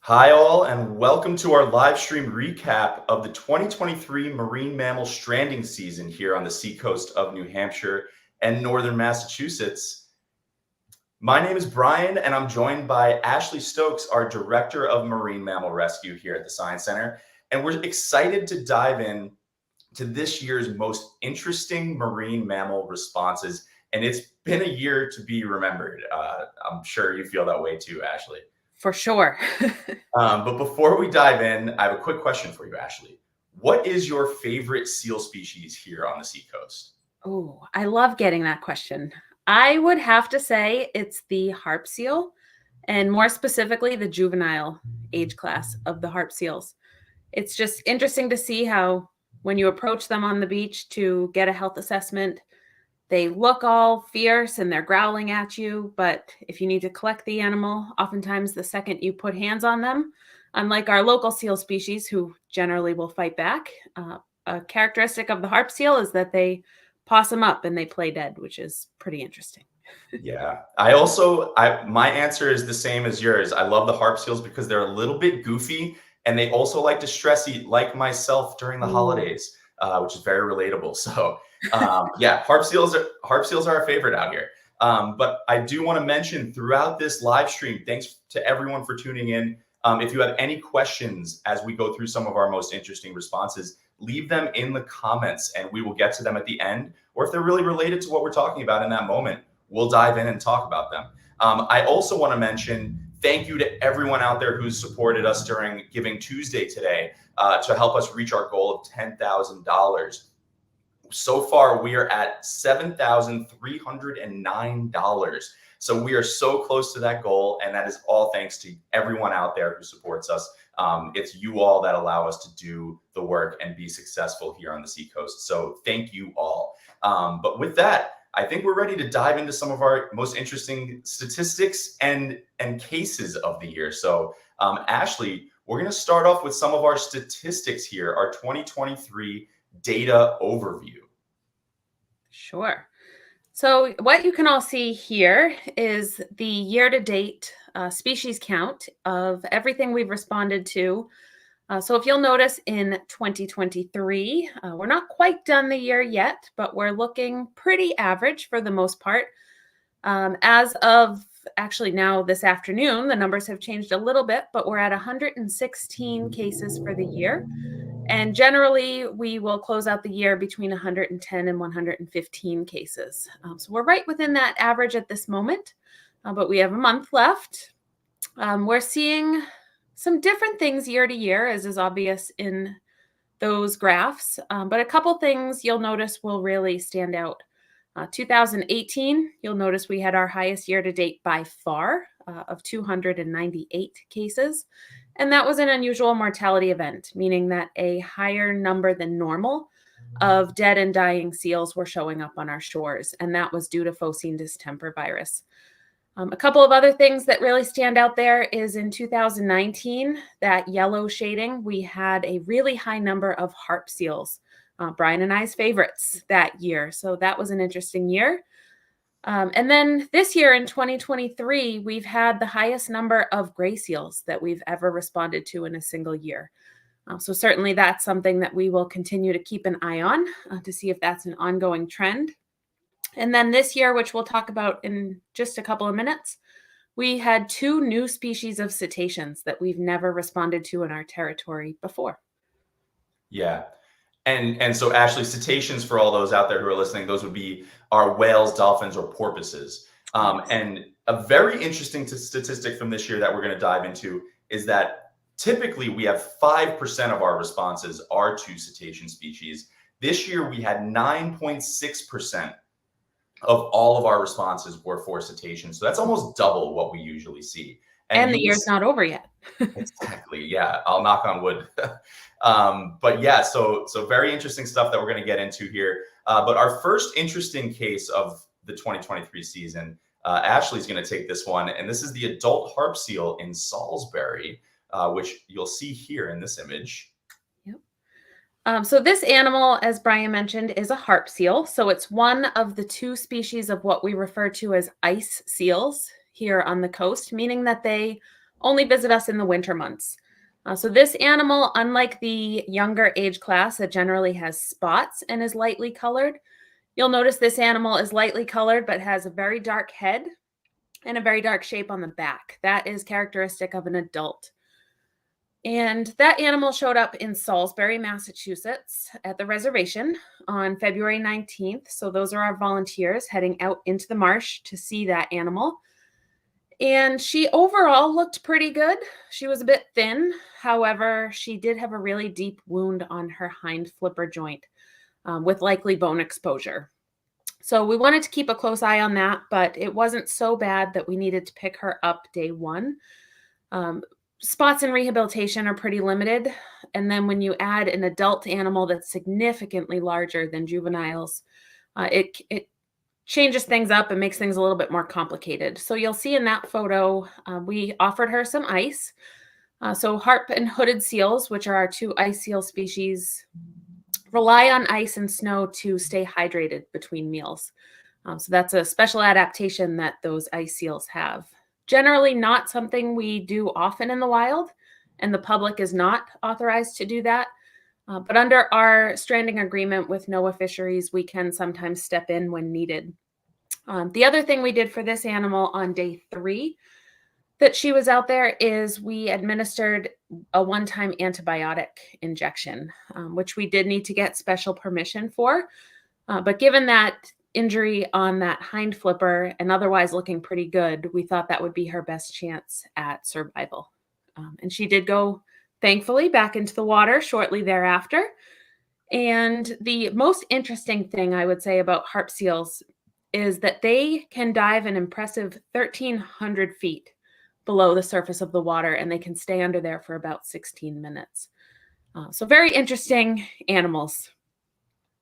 Hi, all, and welcome to our live stream recap of the 2023 marine mammal stranding season here on the seacoast of New Hampshire and northern Massachusetts. My name is Brian, and I'm joined by Ashley Stokes, our Director of Marine Mammal Rescue here at the Science Center. And we're excited to dive in to this year's most interesting marine mammal responses. And it's been a year to be remembered. I'm sure you feel that way too, Ashley. For sure. But before we dive in, I have a quick question for you, Ashley. What is your favorite seal species here on the seacoast? Oh, I love getting that question. I would have to say it's the harp seal, and more specifically, the juvenile age class of the harp seals. It's just interesting to see how, when you approach them on the beach to get a health assessment, they look all fierce and they're growling at you. But if you need to collect the animal, oftentimes the second you put hands on them, unlike our local seal species who generally will fight back, a characteristic of the harp seal is that they possum up and they play dead, which is pretty interesting. Yeah, my answer is the same as yours. I love the harp seals because they're a little bit goofy and they also like to stress eat like myself during the Ooh. holidays, which is very relatable. So yeah, harp seals are our favorite out here. But I do want to mention throughout this live stream, thanks to everyone for tuning in. If you have any questions as we go through some of our most interesting responses, leave them in the comments and we will get to them at the end. Or if they're really related to what we're talking about in that moment, we'll dive in and talk about them. I also want to mention thank you to everyone out there who's supported us during Giving Tuesday today to help us reach our goal of $10,000. So far, we are at $7,309. So we are so close to that goal, and that is all thanks to everyone out there who supports us. It's you all that allow us to do the work and be successful here on the seacoast. So thank you all. But with that, I think we're ready to dive into some of our most interesting statistics and cases of the year. So Ashley, we're going to start off with some of our statistics here, our 2023 data overview. Sure. So what you can all see here is the year-to-date species count of everything we've responded to. So if you'll notice in 2023, we're not quite done the year yet, but we're looking pretty average for the most part. As of actually now this afternoon, the numbers have changed a little bit, but we're at 116 cases for the year. And generally, we will close out the year between 110 and 115 cases. So we're right within that average at this moment, but we have a month left. We're seeing some different things year to year, as is obvious in those graphs, but a couple things you'll notice will really stand out. 2018, you'll notice we had our highest year to date by far of 298 cases. And that was an unusual mortality event, meaning that a higher number than normal of dead and dying seals were showing up on our shores. And that was due to phocine distemper virus. A couple of other things that really stand out there is in 2019, that yellow shading, we had a really high number of harp seals, Brian and I's favorites that year. So that was an interesting year. And then this year in 2023, we've had the highest number of gray seals that we've ever responded to in a single year. So certainly that's something that we will continue to keep an eye on to see if that's an ongoing trend. And then this year, which we'll talk about in just a couple of minutes, we had 2 new species of cetaceans that we've never responded to in our territory before. Yeah. And so Ashley, cetaceans, for all those out there who are listening, those would be our whales, dolphins, or porpoises. Yes. And a very interesting statistic from this year that we're going to dive into is that typically we have 5% of our responses are to cetacean species. This year we had 9.6% of all of our responses were for cetaceans. So that's almost double what we usually see. And you the will year's not over yet. Exactly. Yeah. I'll knock on wood. But yeah, so very interesting stuff that we're going to get into here. But our first interesting case of the 2023 season, Ashley's going to take this one. And this is the adult harp seal in Salisbury, which you'll see here in this image. Yep. So this animal, as Brian mentioned, is a harp seal. So it's one of the 2 species of what we refer to as ice seals here on the coast, meaning that they only visit us in the winter months. So this animal, unlike the younger age class that generally has spots and is lightly colored, you'll notice this animal is lightly colored but has a very dark head and a very dark shape on the back. That is characteristic of an adult. And that animal showed up in Salisbury, Massachusetts at the reservation on February 19th. So those are our volunteers heading out into the marsh to see that animal. And she overall looked pretty good. She was a bit thin. However, she did have a really deep wound on her hind flipper joint with likely bone exposure. So we wanted to keep a close eye on that, but it wasn't so bad that we needed to pick her up day one. Spots in rehabilitation are pretty limited. And then when you add an adult animal that's significantly larger than juveniles, it changes things up and makes things a little bit more complicated. So you'll see in that photo, we offered her some ice. So Harp and hooded seals, which are our two ice seal species, rely on ice and snow to stay hydrated between meals. So that's a special adaptation that those ice seals have. Generally not something we do often in the wild, and the public is not authorized to do that. But under our stranding agreement with NOAA Fisheries, we can sometimes step in when needed. The other thing we did for this animal on day 3 that she was out there is we administered a one-time antibiotic injection, which we did need to get special permission for. But given that injury on that hind flipper and otherwise looking pretty good, we thought that would be her best chance at survival. And she did go, thankfully, back into the water shortly thereafter. And the most interesting thing I would say about harp seals is that they can dive an impressive 1,300 feet below the surface of the water, and they can stay under there for about 16 minutes. So very interesting animals.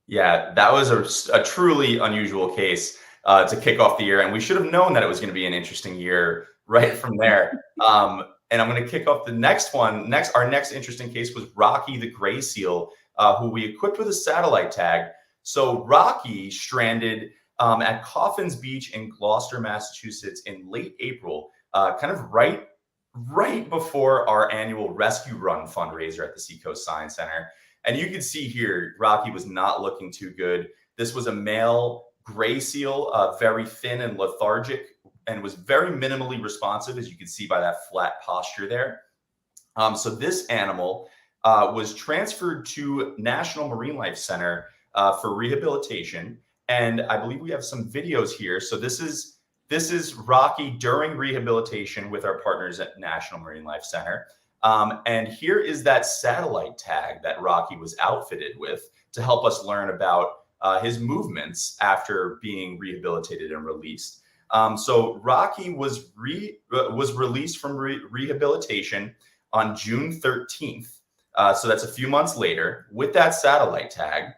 Yeah, that was a truly unusual case to kick off the year, and we should have known that it was going to be an interesting year right from there. And I'm going to kick off the next one. Our next interesting case was Rocky the Gra Seal, who we equipped with a satellite tag. So Rocky stranded at Coffin's Beach in Gloucester, Massachusetts in late April, kind of right before our annual rescue run fundraiser at the Seacoast Science Center. And you can see here, Rocky was not looking too good. This was a male Gra Seal, very thin and lethargic, and was very minimally responsive, as you can see by that flat posture there. So this animal was transferred to National Marine Life Center for rehabilitation. And I believe we have some videos here. So this is Rocky during rehabilitation with our partners at National Marine Life Center. And here is that satellite tag that Rocky was outfitted with to help us learn about his movements after being rehabilitated and released. So Rocky was released from rehabilitation on June 13th. So that's a few months later with that satellite tag.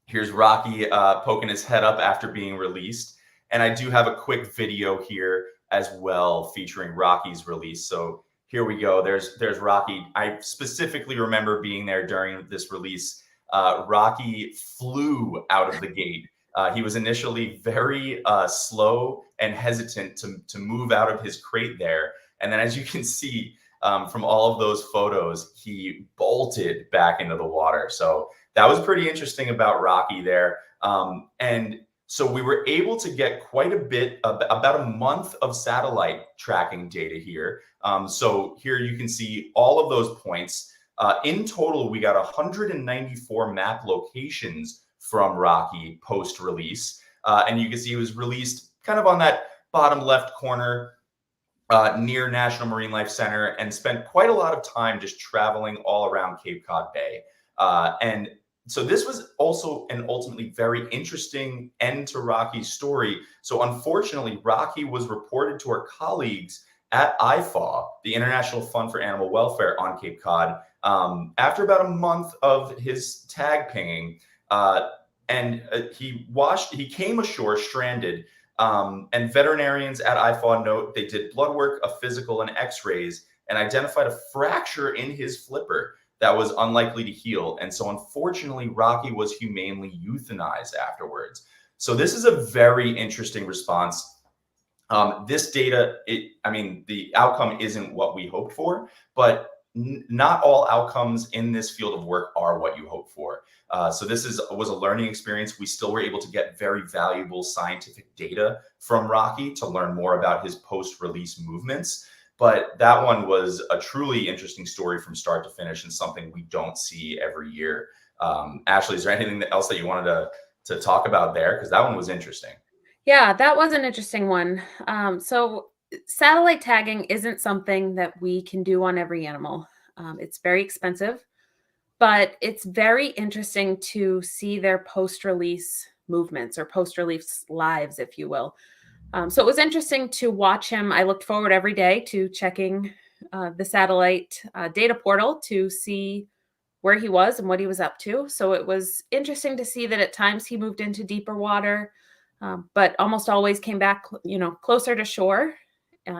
Here's Rocky poking his head up after being released. And I do have a quick video here as well featuring Rocky's release. So here we go. There's Rocky. I specifically remember being there during this release. Rocky flew out of the gate. He was initially very slow and hesitant to move out of his crate there. And then as you can see from all of those photos, he bolted back into the water. So that was pretty interesting about Rocky there. And so we were able to get quite a bit, about a month of satellite tracking data here. So here you can see all of those points. In total, we got 194 map locations from Rocky post-release. And you can see he was released kind of on that bottom left corner near National Marine Life Center, and spent quite a lot of time just traveling all around Cape Cod Bay. And so this was also an ultimately very interesting end to Rocky's story. So unfortunately, Rocky was reported to our colleagues at IFAW, the International Fund for Animal Welfare on Cape Cod, after about a month of his tag pinging. And he came ashore stranded. And veterinarians at IFAW note they did blood work, a physical, and x-rays, and identified a fracture in his flipper that was unlikely to heal. And so unfortunately, Rocky was humanely euthanized afterwards. So this is a very interesting response. This data, I mean, the outcome isn't what we hoped for, but not all outcomes in this field of work are what you hope for. So this was a learning experience. We still were able to get very valuable scientific data from Rocky to learn more about his post-release movements. But that one was a truly interesting story from start to finish and something we don't see every year. Ashley, is there anything else that you wanted to talk about there? Because that one was interesting. Yeah, that was an interesting one. So satellite tagging isn't something that we can do on every animal. It's very expensive, but it's very interesting to see their post-release movements or post-release lives, if you will. So it was interesting to watch him. I looked forward every day to checking the satellite data portal to see where he was and what he was up to. So it was interesting to see that at times he moved into deeper water, but almost always came back, closer to shore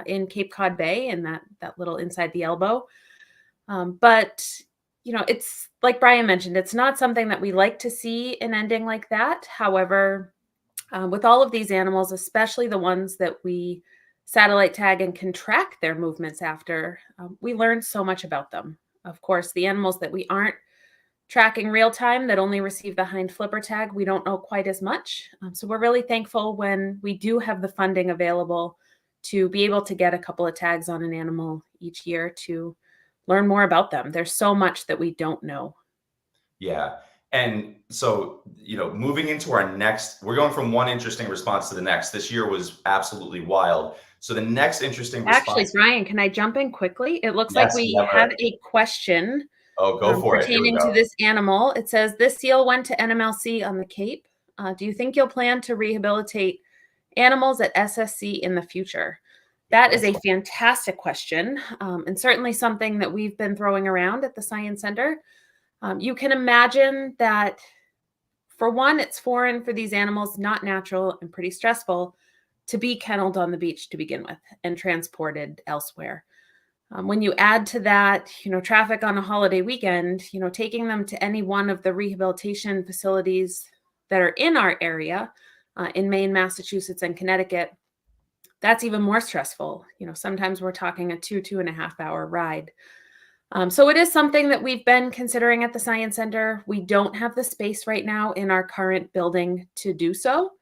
in Cape Cod Bay and that little inside the elbow. But it's like Brian mentioned, it's not something that we like to see an ending like that. However, with all of these animals, especially the ones that we satellite tag and can track their movements after, we learn so much about them. Of course, the animals that we aren't tracking real time, that only receive the hind flipper tag, we don't know quite as much. So we're really thankful when we do have the funding available to be able to get a couple of tags on an animal each year to learn more about them. There's so much that we don't know. Yeah. And so, moving into our next, we're going from one interesting response to the next. This year was absolutely wild. So the next interesting Actually, response. Brian, can I jump in quickly? It looks like Yes, we have a question oh, go for it. Here we pertaining to go. this animal. It says, this seal went to NMLC on the Cape. Do you think you'll plan to rehabilitate animals at SSC in the future? That is a fantastic question, and certainly something that we've been throwing around at the Science Center. You can imagine that, for one, it's foreign for these animals, not natural, and pretty stressful to be kenneled on the beach to begin with and transported elsewhere. When you add to that, traffic on a holiday weekend, taking them to any one of the rehabilitation facilities that are in our area, in Maine, Massachusetts, and Connecticut, that's even more stressful. Sometimes we're talking a 2.5 hour ride. So it is something that we've been considering at the Science Center. We don't have the space right now in our current building to do so.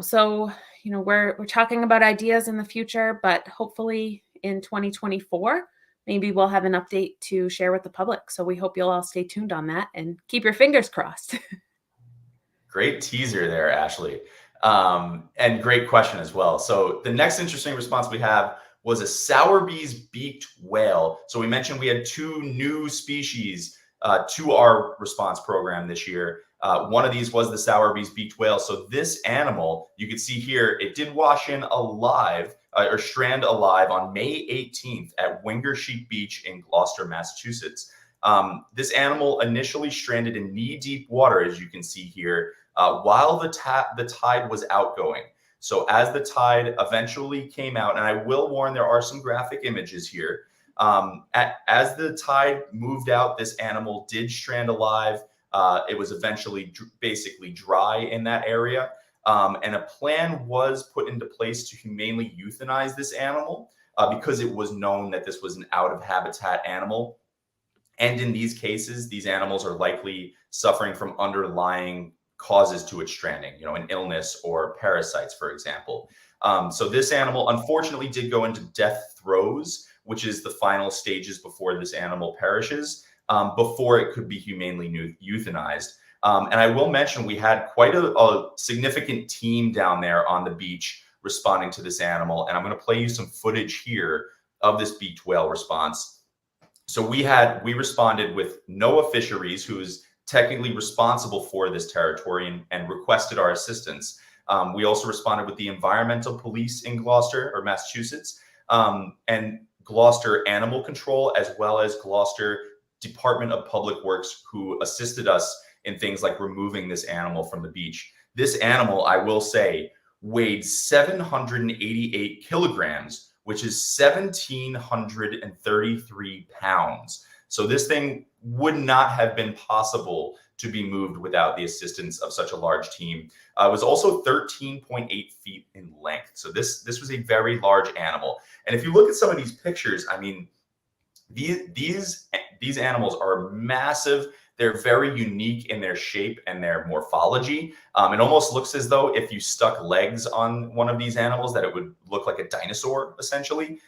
So we're talking about ideas in the future, but hopefully in 2024, maybe we'll have an update to share with the public. So we hope you'll all stay tuned on that and keep your fingers crossed. Great teaser there, Ashley. And great question as well. So the next interesting response we have was a Sowerby's beaked whale. So we mentioned we had 2 new species to our response program this year. One of these was the Sowerby's beaked whale. So this animal, you can see here, it did wash in alive or strand alive on May 18th at Wingersheep Beach in Gloucester, Massachusetts. This animal initially stranded in knee-deep water, as you can see here, while the tide was outgoing. So as the tide eventually came out, and I will warn, there are some graphic images here. As the tide moved out, this animal did strand alive. It was eventually basically dry in that area. And a plan was put into place to humanely euthanize this animal because it was known that this was an out of habitat animal. And in these cases, these animals are likely suffering from underlying causes to its stranding, an illness or parasites, for example. So this animal unfortunately did go into death throes, which is the final stages before this animal perishes, before it could be humanely euthanized. And I will mention we had quite a significant team down there on the beach responding to this animal. And I'm going to play you some footage here of this beaked whale response. So we responded with NOAA Fisheries, who is technically responsible for this territory and requested our assistance. We also responded with the environmental police in Gloucester or Massachusetts, and Gloucester Animal Control, as well as Gloucester Department of Public Works, who assisted us in things like removing this animal from the beach. This animal, I will say, weighed 788 kilograms, which is 1,733 pounds. So this thing would not have been possible to be moved without the assistance of such a large team. It was also 13.8 feet in length. So this was a very large animal. And if you look at some of these pictures, I mean, these animals are massive. They're very unique in their shape and their morphology. It almost looks as though if you stuck legs on one of these animals, that it would look like a dinosaur, essentially.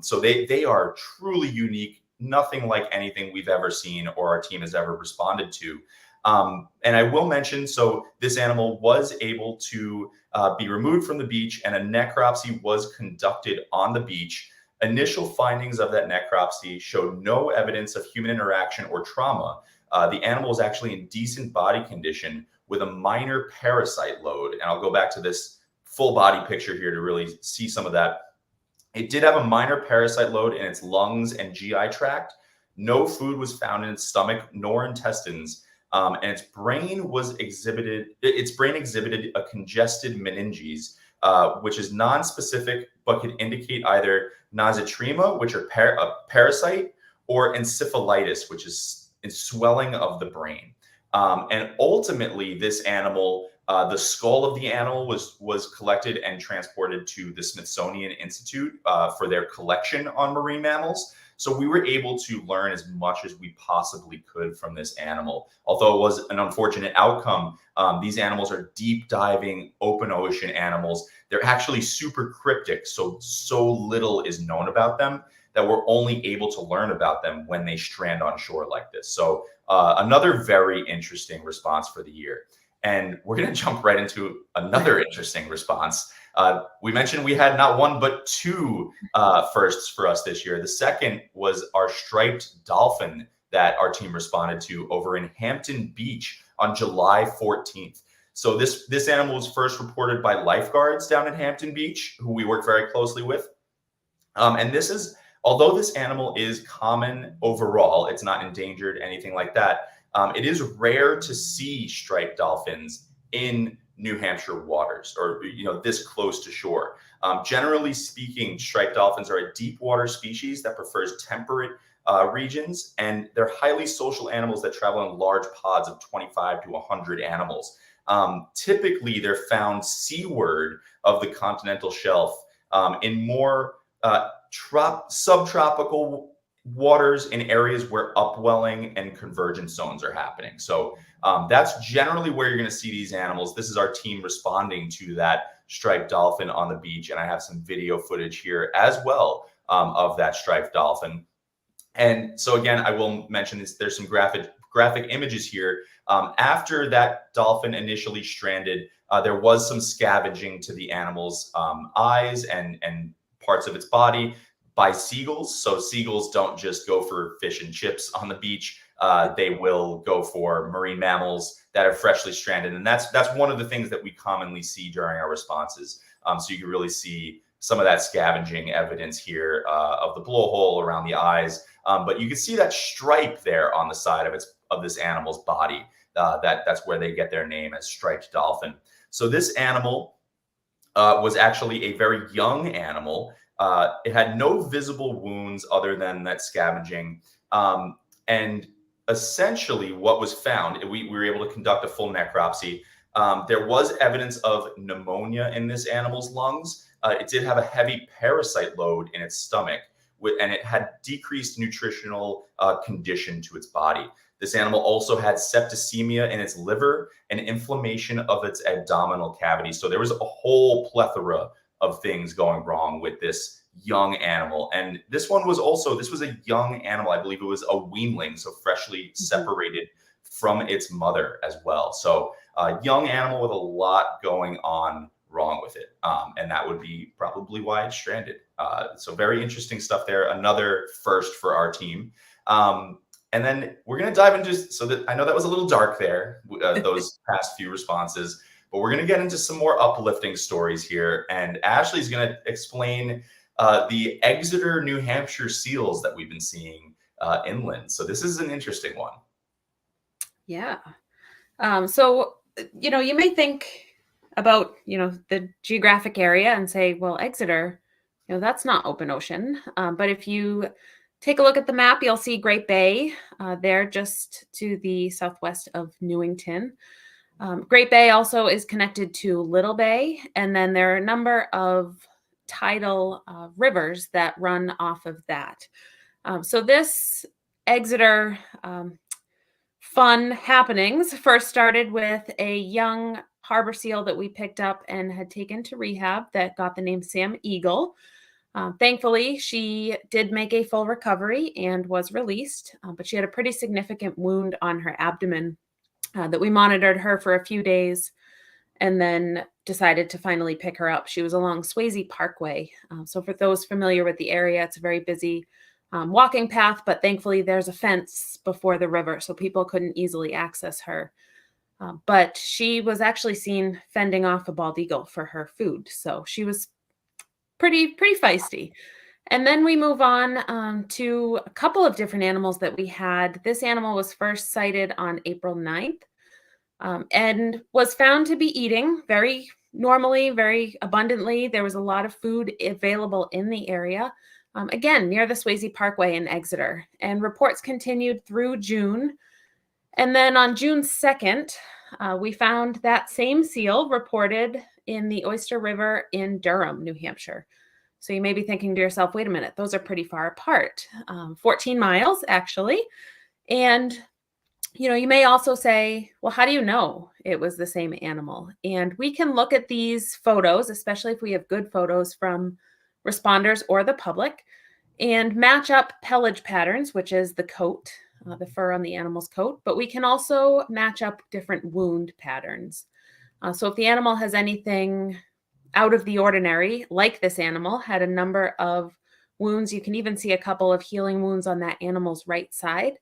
So they are truly unique, nothing like anything we've ever seen or our team has ever responded to. And I will mention, so this animal was able to be removed from the beach, and a necropsy was conducted on the beach. Initial findings of that necropsy showed no evidence of human interaction or trauma. The animal was actually in decent body condition with a minor parasite load. And I'll go back to this full body picture here to really see some of that. It did have a minor parasite load in its lungs and GI tract. No food was found in its stomach nor intestines. And its brain exhibited a congested meninges, which is non-specific, but could indicate either nosotrema, which are a parasite, or encephalitis, which is swelling of the brain. And ultimately, this animal, the skull of the animal was collected and transported to the Smithsonian Institute for their collection on marine mammals. So we were able to learn as much as we possibly could from this animal. Although it was an unfortunate outcome, these animals are deep diving, open ocean animals. They're actually super cryptic, so little is known about them that we're only able to learn about them when they strand on shore like this. So another very interesting response for the year. And we're going to jump right into another interesting response. We mentioned we had not one, but two firsts for us this year. The second was our striped dolphin that our team responded to over in Hampton Beach on July 14th. So this animal was first reported by lifeguards down at Hampton Beach, who we work very closely with. And although this animal is common overall, it's not endangered, anything like that. It is rare to see striped dolphins in New Hampshire waters, or this close to shore. Generally speaking, striped dolphins are a deep water species that prefers temperate regions, and they're highly social animals that travel in large pods of 25 to 100 animals. Typically, they're found seaward of the continental shelf in more subtropical waters in areas where upwelling and convergence zones are happening. So that's generally where you're going to see these animals. This is our team responding to that striped dolphin on the beach. And I have some video footage here as well of that striped dolphin. And so again, I will mention this, there's some graphic images here. After that dolphin initially stranded, there was some scavenging to the animal's eyes and parts of its body by seagulls. So seagulls don't just go for fish and chips on the beach. They will go for marine mammals that are freshly stranded. And that's one of the things that we commonly see during our responses. So you can really see some of that scavenging evidence here of the blowhole around the eyes. But you can see that stripe there on the side of this animal's body. That's where they get their name as striped dolphin. So this animal was actually a very young animal. It had no visible wounds other than that scavenging. And essentially what was found, we were able to conduct a full necropsy. There was evidence of pneumonia in this animal's lungs. It did have a heavy parasite load in its stomach, and it had decreased nutritional condition to its body. This animal also had septicemia in its liver and inflammation of its abdominal cavity. So there was a whole plethora of things going wrong with this young animal. And this was a young animal. I believe it was a weanling, so freshly separated from its mother as well. So a young animal with a lot going on wrong with it. And that would be probably why it's stranded. So very interesting stuff there. Another first for our team. And then we're going to dive into, I know that was a little dark there, those past few responses, but we're going to get into some more uplifting stories here. And Ashley's going to explain the Exeter, New Hampshire seals that we've been seeing inland. So this is an interesting one. Yeah. So, you may think about, the geographic area and say, well, Exeter, that's not open ocean. But if you take a look at the map, you'll see Great Bay there just to the southwest of Newington. Great Bay also is connected to Little Bay, and then there are a number of tidal rivers that run off of that. So this Exitor fun happenings first started with a young harbor seal that we picked up and had taken to rehab that got the name Sam Eagle. Thankfully, she did make a full recovery and was released, but she had a pretty significant wound on her abdomen that we monitored her for a few days and then decided to finally pick her up. She was along Swayze Parkway. So for those familiar with the area, it's a very busy walking path, but thankfully there's a fence before the river, so people couldn't easily access her. But she was actually seen fending off a bald eagle for her food. So she was pretty feisty. And then we move on to a couple of different animals that we had. This animal was first sighted on April 9th and was found to be eating very normally, very abundantly. There was a lot of food available in the area, again, near the Swayze Parkway in Exeter. And reports continued through June. And then on June 2nd, we found that same seal reported in the Oyster River in Durham, New Hampshire. So you may be thinking to yourself, wait a minute, those are pretty far apart, 14 miles actually. And, you may also say, well, how do you know it was the same animal? And we can look at these photos, especially if we have good photos from responders or the public, and match up pelage patterns, which is the coat, the fur on the animal's coat, but we can also match up different wound patterns. So if the animal has anything out of the ordinary, like this animal, had a number of wounds, you can even see a couple of healing wounds on that animal's right side.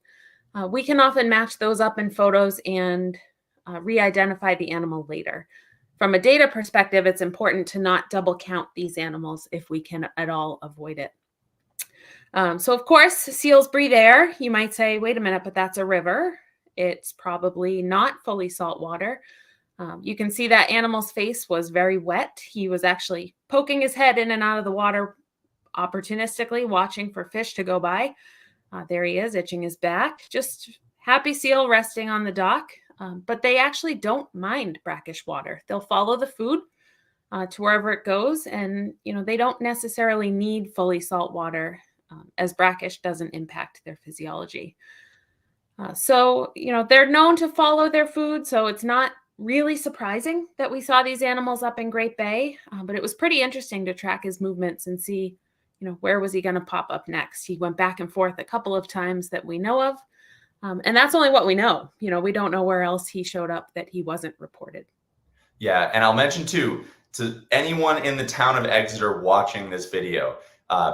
We can often match those up in photos and re-identify the animal later. From a data perspective, it's important to not double count these animals if we can at all avoid it. So of course, seals breathe air. You might say, wait a minute, but that's a river. It's probably not fully salt water. You can see that animal's face was very wet. He was actually poking his head in and out of the water opportunistically, watching for fish to go by. There he is, itching his back. Just happy seal resting on the dock. But they actually don't mind brackish water. They'll follow the food to wherever it goes. And, they don't necessarily need fully salt water, as brackish doesn't impact their physiology. So, they're known to follow their food. So it's not really surprising that we saw these animals up in Great Bay, but it was pretty interesting to track his movements and see, where was he going to pop up next? He went back and forth a couple of times that we know of, and that's only what we know. We don't know where else he showed up that he wasn't reported. Yeah, and I'll mention too, to anyone in the town of Exeter watching this video,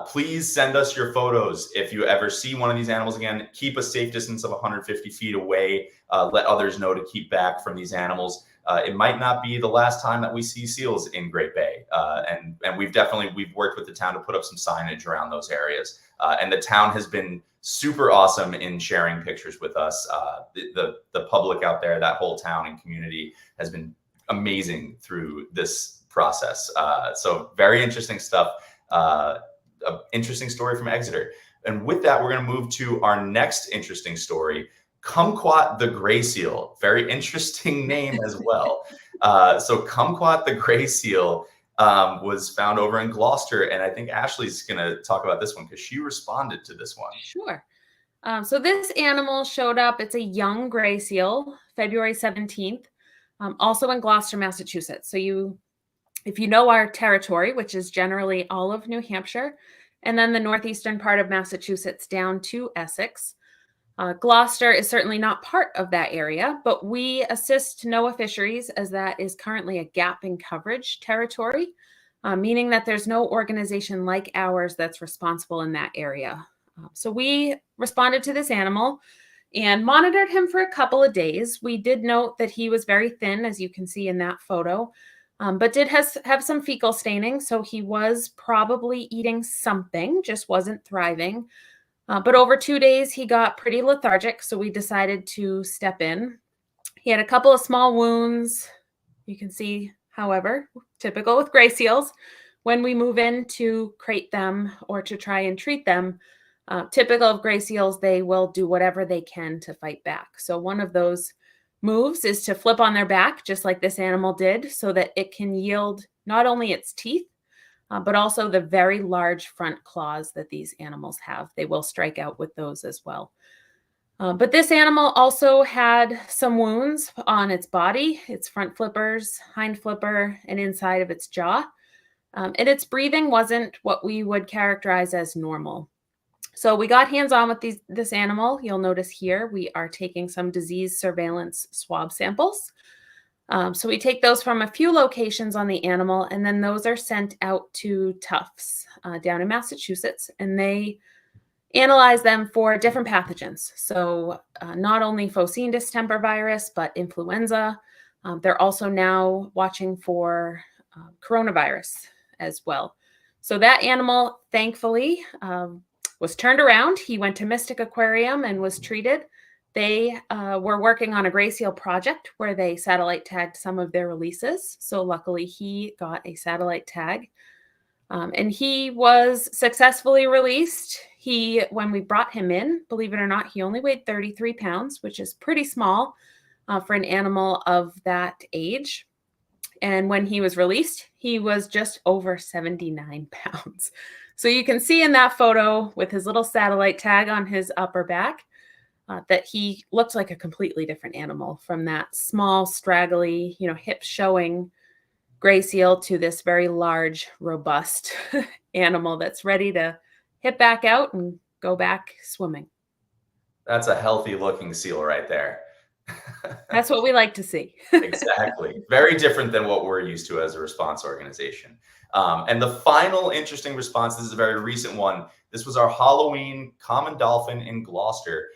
please send us your photos. If you ever see one of these animals again, keep a safe distance of 150 feet away. Let others know to keep back from these animals. It might not be the last time that we see seals in Great Bay. And we've worked with the town to put up some signage around those areas. And the town has been super awesome in sharing pictures with us. The public out there, that whole town and community has been amazing through this process. So very interesting stuff. An interesting story from Exeter. And with that, we're going to move to our next interesting story, Kumquat the Gra Seal. Very interesting name as well. So Kumquat the Gra Seal was found over in Gloucester. And I think Ashley's going to talk about this one because she responded to this one. Sure. So this animal showed up. It's a young gray seal, February 17th, also in Gloucester, Massachusetts. So if you know our territory, which is generally all of New Hampshire, and then the northeastern part of Massachusetts down to Essex. Gloucester is certainly not part of that area, but we assist NOAA Fisheries as that is currently a gap in coverage territory, meaning that there's no organization like ours that's responsible in that area. So we responded to this animal and monitored him for a couple of days. We did note that he was very thin, as you can see in that photo. But did have some fecal staining, so he was probably eating something, just wasn't thriving. But over 2 days, he got pretty lethargic, so we decided to step in. He had a couple of small wounds. You can see, however, typical with gray seals, when we move in to crate them or to try and treat them, Typical of gray seals, they will do whatever they can to fight back. So one of those moves is to flip on their back, just like this animal did, so that it can yield not only its teeth, but also the very large front claws that these animals have. They will strike out with those as well. But this animal also had some wounds on its body, its front flippers, hind flipper, and inside of its jaw. And its breathing wasn't what we would characterize as normal. So we got hands-on with this animal. You'll notice here we are taking some disease surveillance swab samples. So we take those from a few locations on the animal, and then those are sent out to Tufts down in Massachusetts, and they analyze them for different pathogens. So not only Focine distemper virus, but influenza. They're also now watching for coronavirus as well. So that animal, thankfully, was turned around. He went to Mystic Aquarium and was treated. They were working on a gray seal project where they satellite tagged some of their releases. So luckily he got a satellite tag. And he was successfully released. When we brought him in, believe it or not, he only weighed 33 pounds, which is pretty small for an animal of that age. And when he was released, he was just over 79 pounds. So you can see in that photo with his little satellite tag on his upper back that he looks like a completely different animal, from that small, straggly, hip showing gray seal to this very large, robust animal that's ready to hit back out and go back swimming. That's a healthy looking seal right there. That's what we like to see. Exactly. Very different than what we're used to as a response organization. And the final interesting response, this is a very recent one. This was our Halloween common dolphin in Gloucester.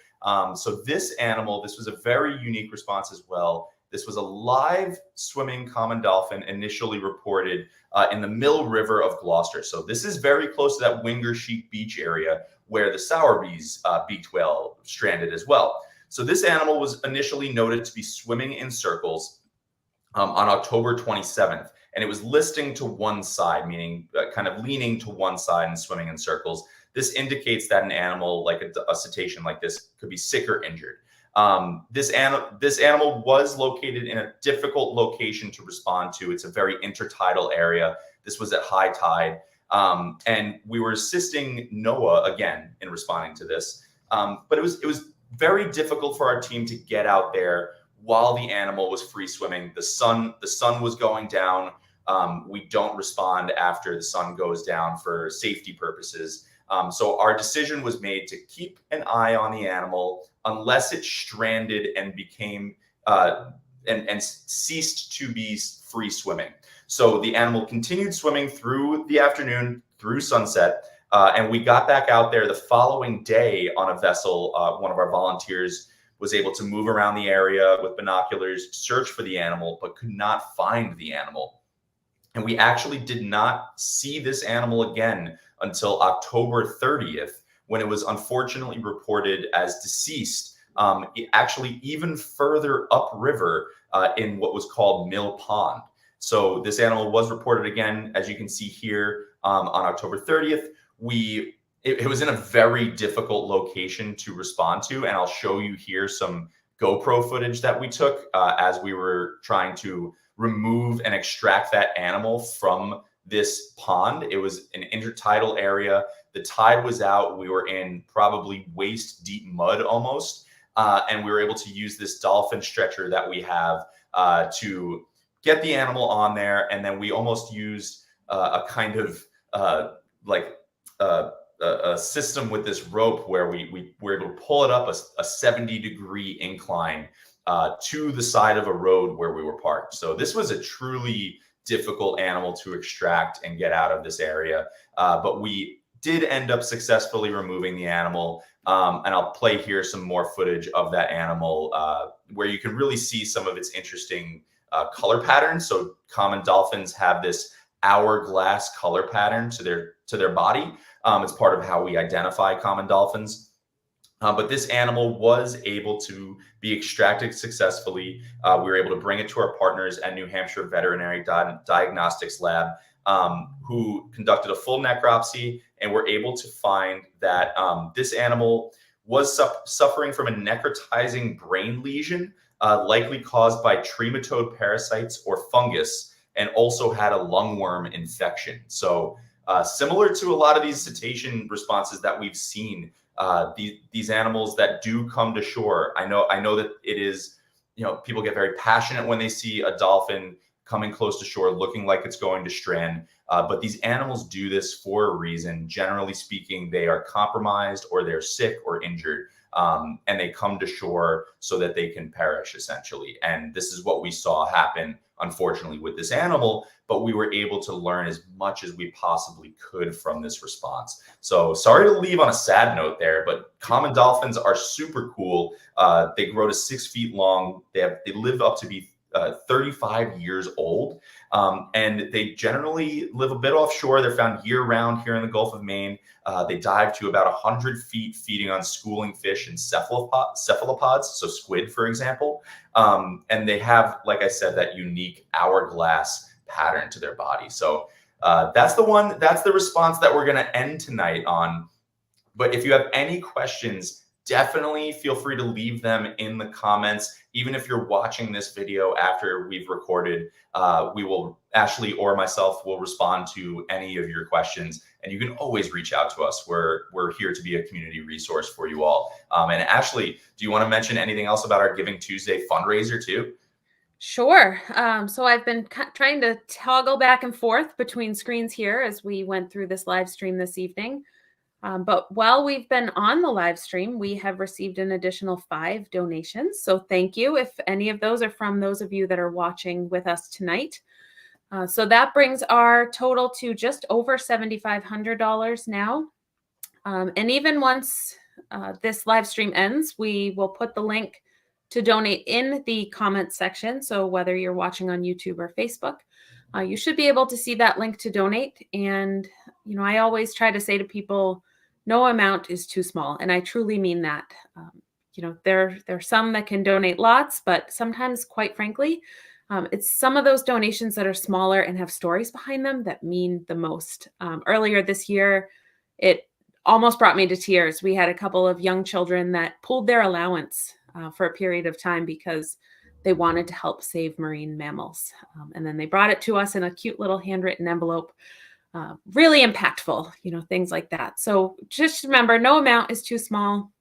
So this animal, this was a very unique response as well. This was a live swimming common dolphin initially reported in the Mill River of Gloucester. So this is very close to that Wingersheek Beach area where the Sowerbees beaked whale stranded as well. So this animal was initially noted to be swimming in circles on October 27th. And it was listing to one side, meaning kind of leaning to one side and swimming in circles. This indicates that an animal like a cetacean like this could be sick or injured. This animal was located in a difficult location to respond to. It's a very intertidal area. This was at high tide. And we were assisting NOAA again in responding to this. But it was very difficult for our team to get out there while the animal was free swimming. The sun was going down. We don't respond after the sun goes down for safety purposes. So our decision was made to keep an eye on the animal unless it stranded and became and ceased to be free swimming. So the animal continued swimming through the afternoon, through sunset, and we got back out there the following day on a vessel. One of our volunteers was able to move around the area with binoculars, search for the animal, but could not find the animal. And we actually did not see this animal again until October 30th, when it was unfortunately reported as deceased, actually even further upriver in what was called Mill Pond. So this animal was reported again, as you can see here, on October 30th. It was in a very difficult location to respond to, and I'll show you here some GoPro footage that we took as we were trying to remove and extract that animal from this pond. It was an intertidal area. The tide was out. We were in probably waist deep mud almost, and we were able to use this dolphin stretcher that we have to get the animal on there. And then we almost used a kind of a system with this rope where we were able to pull it up a 70-degree incline to the side of a road where we were parked. So this was a truly difficult animal to extract and get out of this area. But we did end up successfully removing the animal. And I'll play here some more footage of that animal where you can really see some of its interesting color patterns. So common dolphins have this hourglass color pattern to their body. It's part of how we identify common dolphins. But this animal was able to be extracted successfully. We were able to bring it to our partners at New Hampshire Veterinary Diagnostics Lab. who conducted a full necropsy and were able to find that this animal was suffering from a necrotizing brain lesion, likely caused by trematode parasites or fungus, and also had a lungworm infection. So similar to a lot of these cetacean responses that we've seen, these animals that do come to shore, I know that it is, people get very passionate when they see a dolphin coming close to shore looking like it's going to strand. But these animals do this for a reason. Generally speaking, they are compromised or they're sick or injured. And they come to shore so that they can perish, essentially. And this is what we saw happen, unfortunately, with this animal. But we were able to learn as much as we possibly could from this response. So sorry to leave on a sad note there, but common dolphins are super cool. They grow to 6 feet long. They live up to be 35 years old. And they generally live a bit offshore. They're found year round here in the Gulf of Maine. They dive to about 100 feet, feeding on schooling fish and cephalopods, so squid, for example. And they have, like I said, that unique hourglass pattern to their body. So that's the response that we're going to end tonight on. But if you have any questions, definitely feel free to leave them in the comments. Even if you're watching this video after we've recorded, Ashley or myself will respond to any of your questions. And you can always reach out to us. We're here to be a community resource for you all. And Ashley, do you want to mention anything else about our Giving Tuesday fundraiser too? Sure. So I've been trying to toggle back and forth between screens here as we went through this live stream this evening. But while we've been on the live stream, we have received an additional 5 donations. So thank you if any of those are from those of you that are watching with us tonight. So that brings our total to just over $7,500 now. And even once this live stream ends, we will put the link to donate in the comments section. So whether you're watching on YouTube or Facebook, you should be able to see that link to donate. And, I always try to say to people, no amount is too small. And I truly mean that. There are some that can donate lots, but sometimes, quite frankly, it's some of those donations that are smaller and have stories behind them that mean the most. Earlier this year, it almost brought me to tears. We had a couple of young children that pulled their allowance for a period of time because they wanted to help save marine mammals. And then they brought it to us in a cute little handwritten envelope. Really impactful, things like that. So just remember, no amount is too small.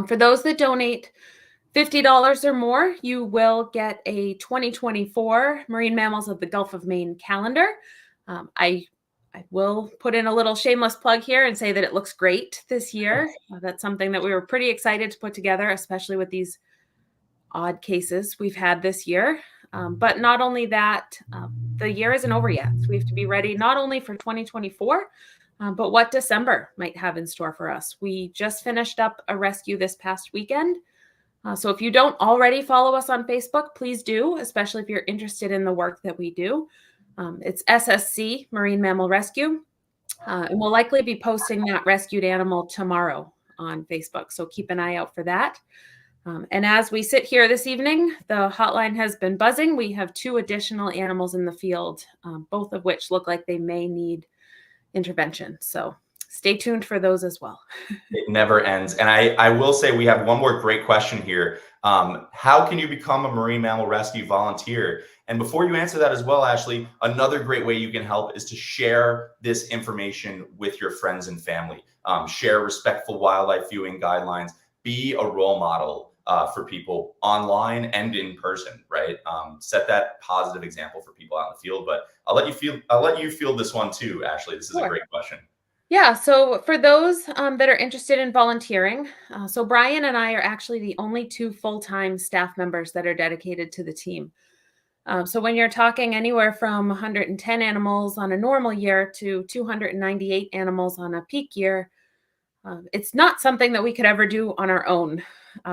For those that donate $50 or more, you will get a 2024 Marine Mammals of the Gulf of Maine calendar. I will put in a little shameless plug here and say that it looks great this year. That's something that we were pretty excited to put together, especially with these odd cases we've had this year. But not only that, the year isn't over yet. So we have to be ready not only for 2024, but what December might have in store for us. We just finished up a rescue this past weekend. So if you don't already follow us on Facebook, please do, especially if you're interested in the work that we do. It's SSC, Marine Mammal Rescue. And we'll likely be posting that rescued animal tomorrow on Facebook. So keep an eye out for that. And as we sit here this evening, the hotline has been buzzing. We have 2 additional animals in the field, both of which look like they may need intervention. So stay tuned for those as well. It never ends. And I will say we have one more great question here. How can you become a marine mammal rescue volunteer? And before you answer that as well, Ashley, another great way you can help is to share this information with your friends and family. Share respectful wildlife viewing guidelines. Be a role model for people online and in person, right? Set that positive example for people out in the field. But I'll let you field this one too, Ashley. This is a great question. Yeah, so for those that are interested in volunteering, so Brian and I are actually the only 2 full-time staff members that are dedicated to the team. So when you're talking anywhere from 110 animals on a normal year to 298 animals on a peak year, it's not something that we could ever do on our own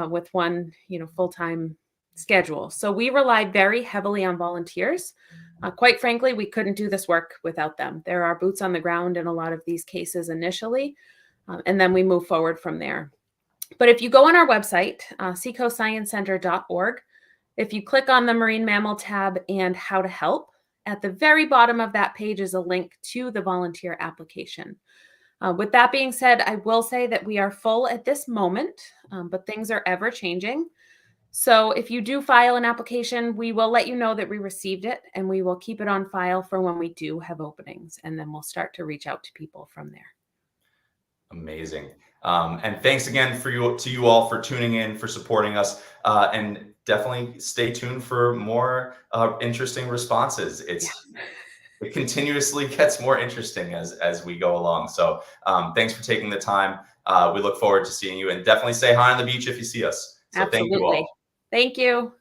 with one, full-time schedule. So we rely very heavily on volunteers. Quite frankly, we couldn't do this work without them. There are boots on the ground in a lot of these cases initially, and then we move forward from there. But if you go on our website, seacoastsciencecenter.org, if you click on the Marine Mammal tab and How to Help, At the very bottom of that page is a link to the volunteer application. With that being said, I will say that we are full at this moment, but things are ever changing. So if you do file an application, we will let you know that we received it, and we will keep it on file for when we do have openings, and then we'll start to reach out to people from there. Amazing. And thanks again to you all for tuning in, for supporting us, and definitely stay tuned for more interesting responses. It continuously gets more interesting as we go along. So thanks for taking the time. We look forward to seeing you, and definitely say hi on the beach if you see us. So thank you all. Absolutely. Thank you.